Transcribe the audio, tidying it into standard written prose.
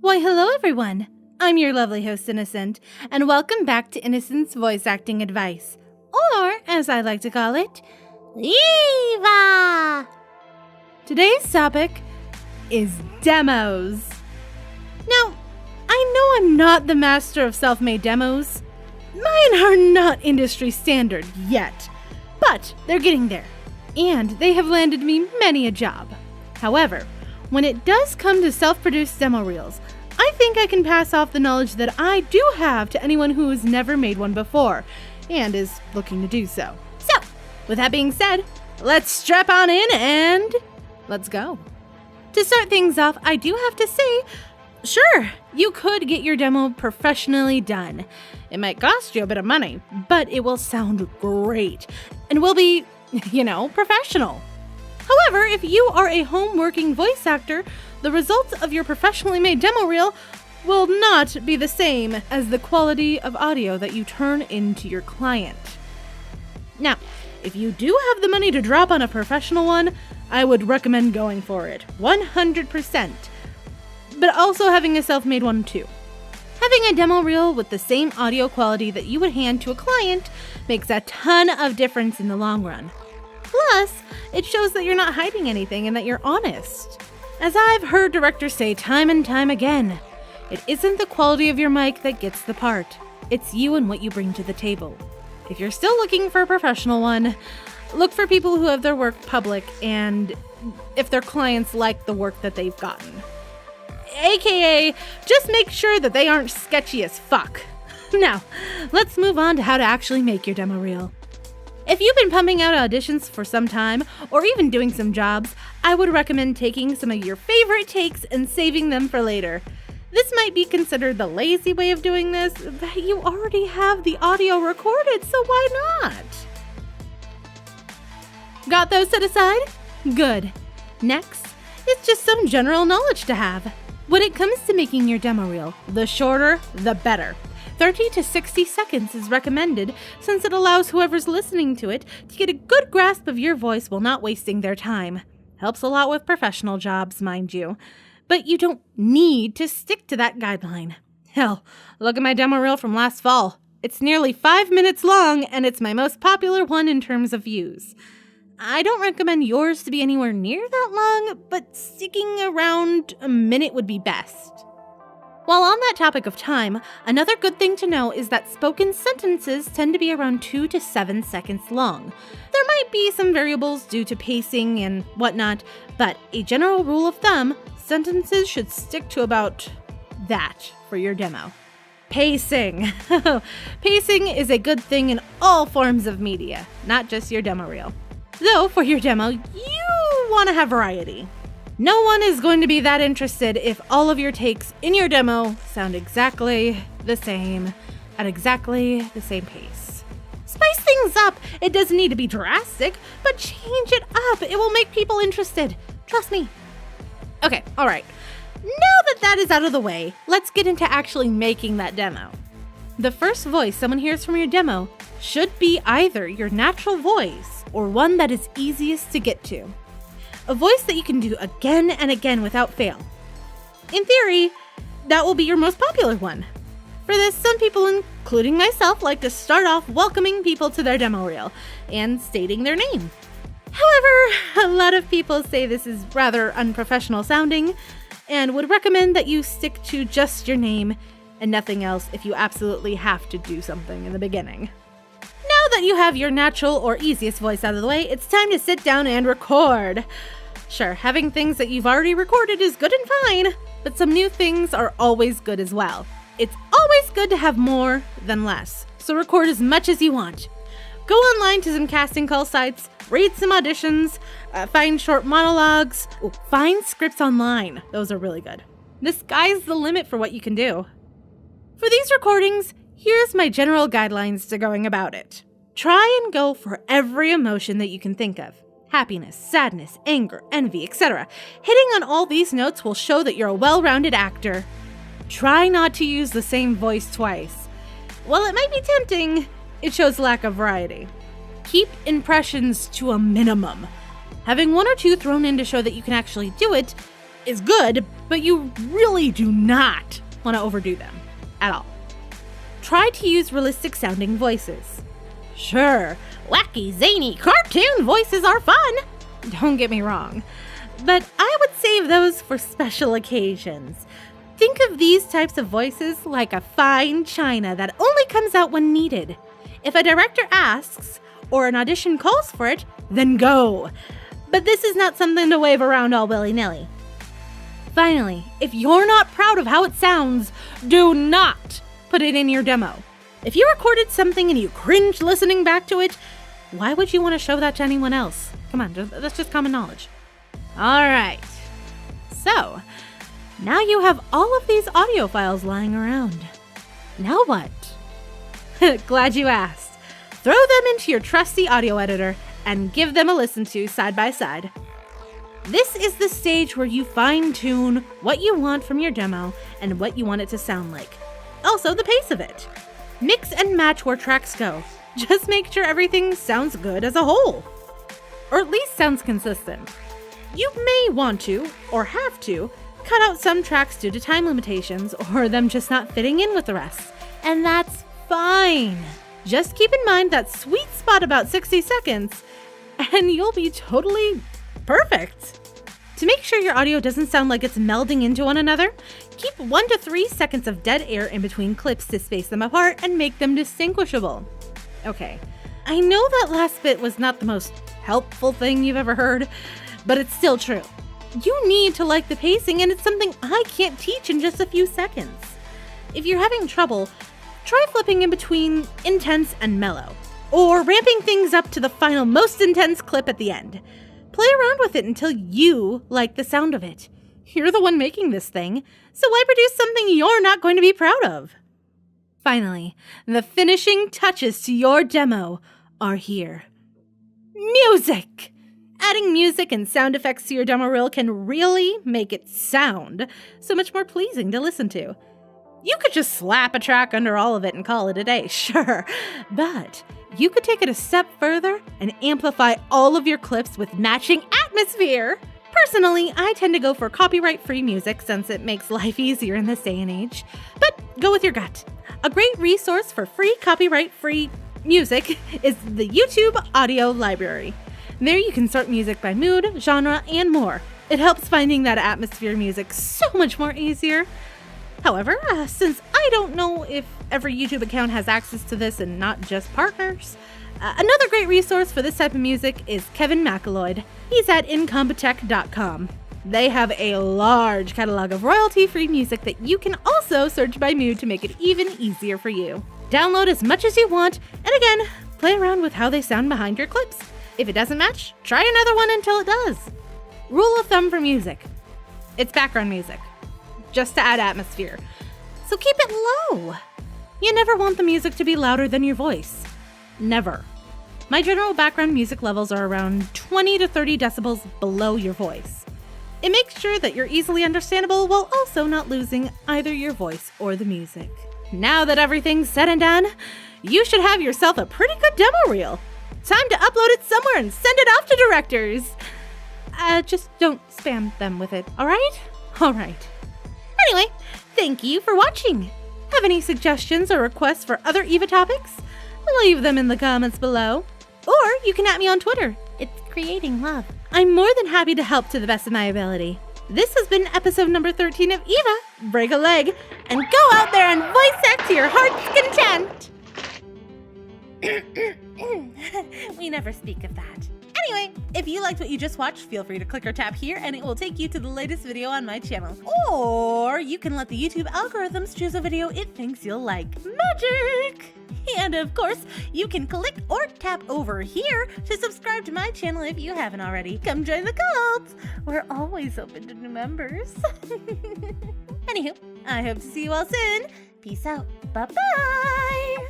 Why, hello everyone! I'm your lovely host, Innocent, and welcome back to Innocent's Voice Acting Advice, or, as I like to call it, Eva! Today's topic is demos. Now, I know I'm not the master of self-made demos. Mine are not industry standard yet, but they're getting there, and they have landed me many a job. However, when it does come to self-produced demo reels, I think I can pass off the knowledge that I do have to anyone who has never made one before and is looking to do so. So, with that being said, let's strap on in and let's go. To start things off, I do have to say, sure, you could get your demo professionally done. It might cost you a bit of money, but it will sound great and will be, professional. However, if you are a home working voice actor, the results of your professionally made demo reel will not be the same as the quality of audio that you turn into your client. Now, if you do have the money to drop on a professional one, I would recommend going for it, 100%. But also having a self-made one too. Having a demo reel with the same audio quality that you would hand to a client makes a ton of difference in the long run. Plus, it shows that you're not hiding anything and that you're honest. As I've heard directors say time and time again, it isn't the quality of your mic that gets the part. It's you and what you bring to the table. If you're still looking for a professional one, look for people who have their work public and if their clients like the work that they've gotten. AKA, just make sure that they aren't sketchy as fuck. Now, let's move on to how to actually make your demo reel. If you've been pumping out auditions for some time, or even doing some jobs, I would recommend taking some of your favorite takes and saving them for later. This might be considered the lazy way of doing this, but you already have the audio recorded, so why not? Got those set aside? Good. Next, it's just some general knowledge to have. When it comes to making your demo reel, the shorter, the better. 30 to 60 seconds is recommended since it allows whoever's listening to it to get a good grasp of your voice while not wasting their time. Helps a lot with professional jobs, mind you. But you don't need to stick to that guideline. Hell, look at my demo reel from last fall. It's nearly 5 minutes long and it's my most popular one in terms of views. I don't recommend yours to be anywhere near that long, but sticking around a minute would be best. While on that topic of time, another good thing to know is that spoken sentences tend to be around 2 to 7 seconds long. There might be some variables due to pacing and whatnot, but a general rule of thumb, sentences should stick to about that for your demo. Pacing. Pacing is a good thing in all forms of media, not just your demo reel. Though for your demo, you want to have variety. No one is going to be that interested if all of your takes in your demo sound exactly the same at exactly the same pace. Spice things up. It doesn't need to be drastic, but change it up. It will make people interested. Trust me. Okay, all right. Now that is out of the way, let's get into actually making that demo. The first voice someone hears from your demo should be either your natural voice or one that is easiest to get to. A voice that you can do again and again without fail. In theory, that will be your most popular one. For this, some people, including myself, like to start off welcoming people to their demo reel and stating their name. However, a lot of people say this is rather unprofessional sounding and would recommend that you stick to just your name and nothing else if you absolutely have to do something in the beginning. Now that you have your natural or easiest voice out of the way, it's time to sit down and record. Sure, having things that you've already recorded is good and fine, but some new things are always good as well. It's always good to have more than less, so record as much as you want. Go online to some casting call sites, read some auditions, find short monologues, find scripts online. Those are really good. The sky's the limit for what you can do. For these recordings, here's my general guidelines to going about it. Try and go for every emotion that you can think of. Happiness, sadness, anger, envy, etc. Hitting on all these notes will show that you're a well-rounded actor. Try not to use the same voice twice. While it might be tempting, it shows lack of variety. Keep impressions to a minimum. Having one or two thrown in to show that you can actually do it is good, but you really do not want to overdo them at all. Try to use realistic sounding voices. Sure, wacky, zany, cartoon voices are fun. Don't get me wrong, but I would save those for special occasions. Think of these types of voices like a fine china that only comes out when needed. If a director asks, or an audition calls for it, then go. But this is not something to wave around all willy-nilly. Finally, if you're not proud of how it sounds, do not put it in your demo. If you recorded something and you cringe listening back to it, why would you want to show that to anyone else? Come on, that's just common knowledge. All right. So, now you have all of these audio files lying around. Now what? Glad you asked. Throw them into your trusty audio editor and give them a listen to side by side. This is the stage where you fine-tune what you want from your demo and what you want it to sound like. Also, the pace of it. Mix and match where tracks go. Just make sure everything sounds good as a whole. Or at least sounds consistent. You may want to, or have to, cut out some tracks due to time limitations or them just not fitting in with the rest. And that's fine. Just keep in mind that sweet spot about 60 seconds and you'll be totally perfect. To make sure your audio doesn't sound like it's melding into one another, keep 1 to 3 seconds of dead air in between clips to space them apart and make them distinguishable. Okay, I know that last bit was not the most helpful thing you've ever heard, but it's still true. You need to like the pacing, and it's something I can't teach in just a few seconds. If you're having trouble, try flipping in between intense and mellow, or ramping things up to the final most intense clip at the end. Play around with it until you like the sound of it. You're the one making this thing, so why produce something you're not going to be proud of? Finally, the finishing touches to your demo are here. Music! Adding music and sound effects to your demo reel can really make it sound so much more pleasing to listen to. You could just slap a track under all of it and call it a day, sure, but you could take it a step further and amplify all of your clips with matching atmosphere. Personally, I tend to go for copyright-free music since it makes life easier in this day and age, but go with your gut. A great resource for free copyright-free music is the YouTube Audio Library. There you can sort music by mood, genre, and more. It helps finding that atmosphere music so much more easier. However, since I don't know if every YouTube account has access to this and not just partners, another great resource for this type of music is Kevin McElroy. He's at incompetech.com. They have a large catalog of royalty-free music that you can also search by mood to make it even easier for you. Download as much as you want, and again, play around with how they sound behind your clips. If it doesn't match, try another one until it does. Rule of thumb for music: it's background music, just to add atmosphere. So keep it low. You never want the music to be louder than your voice. Never. My general background music levels are around 20 to 30 decibels below your voice. It makes sure that you're easily understandable while also not losing either your voice or the music. Now that everything's said and done, you should have yourself a pretty good demo reel. Time to upload it somewhere and send it off to directors. Just don't spam them with it, alright? Alright. Anyway, thank you for watching. Have any suggestions or requests for other Eva topics? Leave them in the comments below. Or you can at me on Twitter. It's Creating Love. I'm more than happy to help to the best of my ability. This has been episode number 13 of Eva. Break a leg and go out there and voice act to your heart's content. We never speak of that. Anyway, if you liked what you just watched, feel free to click or tap here and it will take you to the latest video on my channel. Or you can let the YouTube algorithms choose a video it thinks you'll like. Magic! And of course, you can click or tap over here to subscribe to my channel if you haven't already. Come join the cult! We're always open to new members. Anywho, I hope to see you all soon. Peace out. Bye-bye!